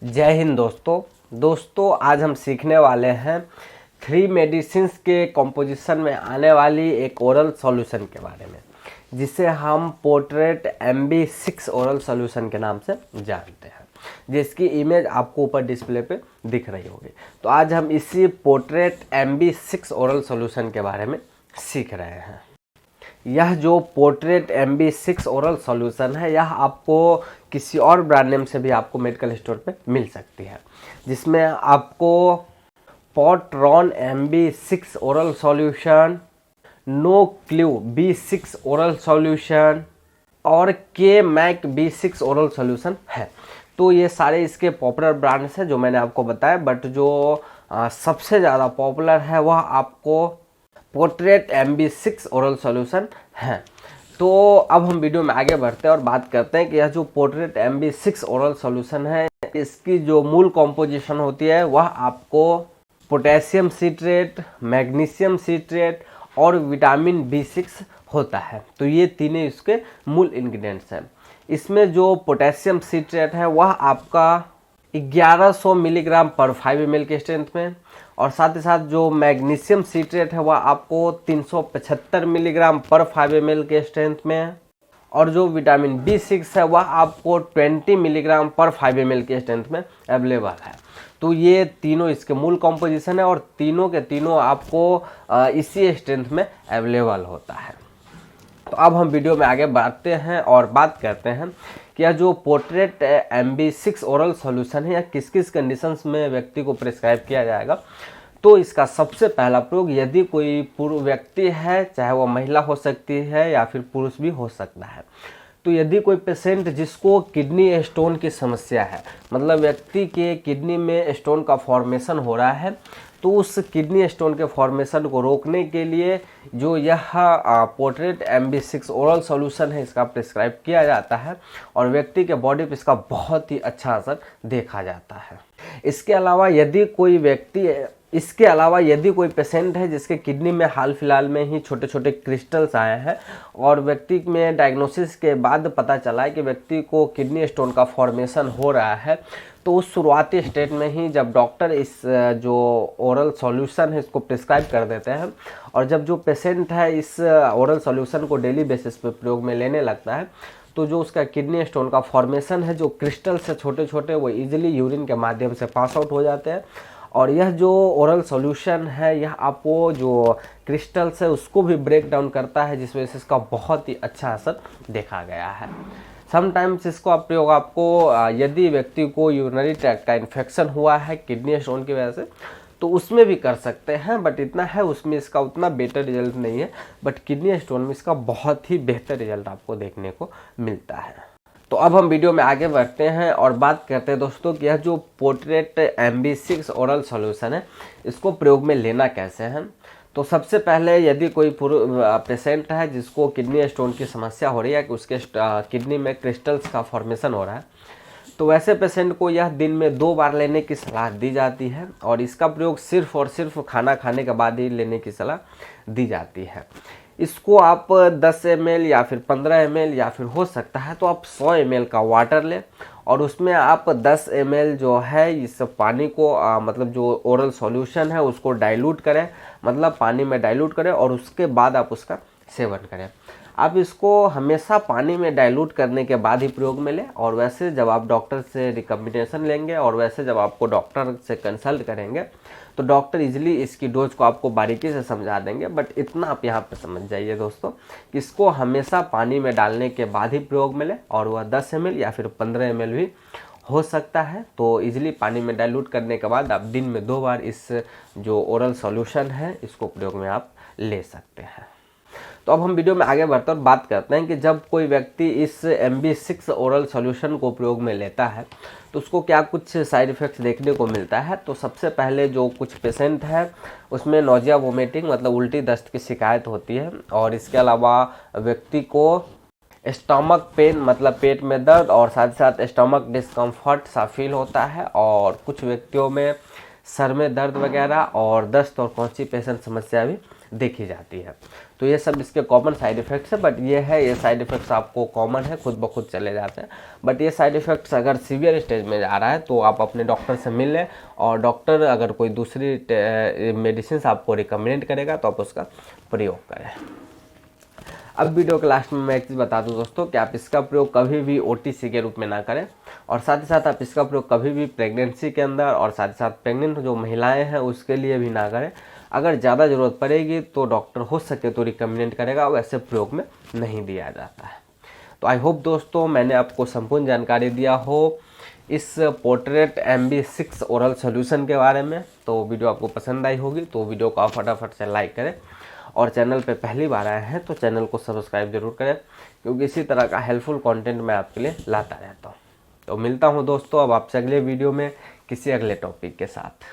जय हिंद दोस्तों आज हम सीखने वाले हैं 3 मेडिसिन्स के कॉम्पोजिशन में आने वाली एक ओरल सॉल्यूशन के बारे में, जिसे हम पोर्ट्रेट MB6 ओरल सॉल्यूशन के नाम से जानते हैं, जिसकी इमेज आपको ऊपर डिस्प्ले पे दिख रही होगी। तो आज हम इसी पोर्ट्रेट MB6 ओरल सॉल्यूशन के बारे में सीख रहे हैं। यह जो पोर्ट्रेट MB6 ओरल सॉल्यूशन है, यह आपको किसी और ब्रांड नेम से भी आपको मेडिकल स्टोर पे मिल सकती है, जिसमें आपको पोर्ट्रॉन MB6 ओरल सॉल्यूशन, नो क्ल्यू B6 ओरल सॉल्यूशन और के मैक B6 ओरल सॉल्यूशन है। तो ये सारे इसके पॉपुलर ब्रांड्स हैं जो मैंने आपको बताया, बट जो सबसे ज़्यादा पॉपुलर है वह आपको पोर्ट्रेट MB6 ओरल सॉल्यूशन है। तो अब हम वीडियो में आगे बढ़ते हैं और बात करते हैं कि यह जो पोर्ट्रेट MB6 ओरल सॉल्यूशन है, इसकी जो मूल कॉम्पोजिशन होती है वह आपको पोटेशियम सिट्रेट, मैग्नीशियम सिट्रेट और विटामिन B6 होता है। तो ये तीनों इसके मूल इंग्रेडिएंट्स हैं। इसमें जो पोटेशियम सिट्रेट है वह आपका 1100 मिलीग्राम पर 5 ml के स्ट्रेंथ में, और साथ ही साथ जो मैग्नीशियम सिट्रेट है वह आपको 375 मिलीग्राम पर 5 ml के स्ट्रेंथ में, और जो विटामिन B6 है वह आपको 20 मिलीग्राम पर 5 ml के स्ट्रेंथ में अवेलेबल है। तो ये तीनों इसके मूल कॉम्पोजिशन है और तीनों के तीनों आपको इसी स्ट्रेंथ में अवेलेबल होता है। तो अब हम वीडियो में आगे बढ़ते हैं और बात करते हैं कि यह जो पोर्ट्रेट MB6 ओरल सॉल्यूशन है, यह किस किस कंडीशंस में व्यक्ति को प्रिस्क्राइब किया जाएगा। तो इसका सबसे पहला प्रयोग यदि कोई व्यक्ति है, चाहे वह महिला हो सकती है या फिर पुरुष भी हो सकता है, तो यदि कोई पेशेंट जिसको किडनी स्टोन की समस्या है, मतलब व्यक्ति के किडनी में स्टोन का फॉर्मेशन हो रहा है, तो उस किडनी स्टोन के फॉर्मेशन को रोकने के लिए जो यह पोर्ट्रेट MB6 ओरल सॉल्यूशन है, इसका प्रिस्क्राइब किया जाता है और व्यक्ति के बॉडी पे इसका बहुत ही अच्छा असर देखा जाता है। इसके अलावा यदि कोई पेशेंट है जिसके किडनी में हाल फिलहाल में ही छोटे छोटे क्रिस्टल्स आए हैं और व्यक्ति में डायग्नोसिस के बाद पता चला है कि व्यक्ति को किडनी स्टोन का फॉर्मेशन हो रहा है, तो उस शुरुआती स्टेट में ही जब डॉक्टर इस जो ओरल सॉल्यूशन है इसको प्रिस्क्राइब कर देते हैं, और जब जो पेशेंट है इस ओरल सॉल्यूशन को डेली बेसिस पे प्रयोग में लेने लगता है, तो जो उसका किडनी स्टोन का फॉर्मेशन है, जो क्रिस्टल से छोटे छोटे, वो इजीली यूरिन के माध्यम से पास आउट हो जाते हैं। और यह जो ओरल सॉल्यूशन है, यह आपको जो क्रिस्टल्स है उसको भी ब्रेक डाउन करता है, जिस वजह से इसका बहुत ही अच्छा असर देखा गया है। समटाइम्स इसको प्रयोग आपको यदि व्यक्ति को यूरिनरी ट्रैक्ट का इन्फेक्शन हुआ है किडनी स्टोन की वजह से, तो उसमें भी कर सकते हैं, बट इतना है उसमें इसका उतना बेटर रिजल्ट नहीं है, बट किडनी स्टोन में इसका बहुत ही बेहतर रिजल्ट आपको देखने को मिलता है। तो अब हम वीडियो में आगे बढ़ते हैं और बात करते हैं दोस्तों कि यह जो पोर्ट्रेट MB6 ओरल सॉल्यूशन है, इसको प्रयोग में लेना कैसे है। तो सबसे पहले यदि कोई पेशेंट है जिसको किडनी स्टोन की समस्या हो रही है कि उसके किडनी में क्रिस्टल्स का फॉर्मेशन हो रहा है, तो वैसे पेशेंट को यह दिन में 2 बार लेने की सलाह दी जाती है, और इसका प्रयोग सिर्फ और सिर्फ खाना खाने के बाद ही लेने की सलाह दी जाती है। इसको आप 10 ml या फिर 15 ml या फिर हो सकता है तो आप 100 ml का वाटर लें, और उसमें आप 10 ml जो है इस पानी को मतलब जो ओरल सॉल्यूशन है उसको डाइल्यूट करें, मतलब पानी में डाइल्यूट करें, और उसके बाद आप उसका सेवन करें। आप इसको हमेशा पानी में डाइल्यूट करने के बाद ही प्रयोग में लें, और वैसे जब आप डॉक्टर से रिकमेंडेशन लेंगे और वैसे जब आपको डॉक्टर से कंसल्ट करेंगे तो डॉक्टर इजीली इसकी डोज को आपको बारीकी से समझा देंगे। बट इतना आप यहाँ पे समझ जाइए दोस्तों कि इसको हमेशा पानी में डालने के बाद ही प्रयोग में लें, और वह 10 ml या फिर 15 ml भी हो सकता है। तो इजीली पानी में डाइल्यूट करने के बाद आप दिन में 2 बार इस जो ओरल सॉल्यूशन है इसको प्रयोग में आप ले सकते हैं। तो अब हम वीडियो में आगे बढ़ते हैं और बात करते हैं कि जब कोई व्यक्ति इस MB6 ओरल सॉल्यूशन को प्रयोग में लेता है तो उसको क्या कुछ साइड इफ़ेक्ट्स देखने को मिलता है। तो सबसे पहले जो कुछ पेशेंट है उसमें नोजिया वोमिटिंग मतलब उल्टी दस्त की शिकायत होती है, और इसके अलावा व्यक्ति को स्टमक पेन मतलब पेट में दर्द और साथ ही साथ स्टमक डिस्कम्फर्ट सा फील होता है, और कुछ व्यक्तियों में सर में दर्द वगैरह और दस्त और कॉन्स्टिपेशन समस्या भी देखी जाती है। तो ये सब इसके कॉमन साइड इफ़ेक्ट्स है, बट ये साइड इफ़ेक्ट्स आपको कॉमन है, खुद ब खुद चले जाते हैं। बट ये साइड इफ़ेक्ट्स अगर सीवियर स्टेज में जा रहा है तो आप अपने डॉक्टर से मिल लें, और डॉक्टर अगर कोई दूसरी मेडिसिन आपको रिकमेंड करेगा तो आप उसका प्रयोग करें। अब वीडियो के लास्ट में मैं एक चीज़ बता दूं दोस्तों कि आप इसका प्रयोग कभी भी OTC के रूप में ना करें, और साथ ही साथ आप इसका प्रयोग कभी भी प्रेगनेंसी के अंदर और साथ ही साथ प्रेग्नेंट जो महिलाएं हैं उसके लिए भी ना करें। अगर ज़्यादा ज़रूरत पड़ेगी तो डॉक्टर हो सके तो रिकमेंड करेगा, वैसे प्रयोग में नहीं दिया जाता है। तो आई होप दोस्तों मैंने आपको संपूर्ण जानकारी दिया हो इस पोर्ट्रेट MB6 ओरल सोल्यूशन के बारे में। तो वीडियो आपको पसंद आई होगी तो वीडियो को आप फटाफट से लाइक करें, और चैनल पे पहली बार आए हैं तो चैनल को सब्सक्राइब जरूर करें, क्योंकि इसी तरह का हेल्पफुल कंटेंट मैं आपके लिए लाता रहता हूँ। तो मिलता हूँ दोस्तों अब आपसे अगले वीडियो में किसी अगले टॉपिक के साथ।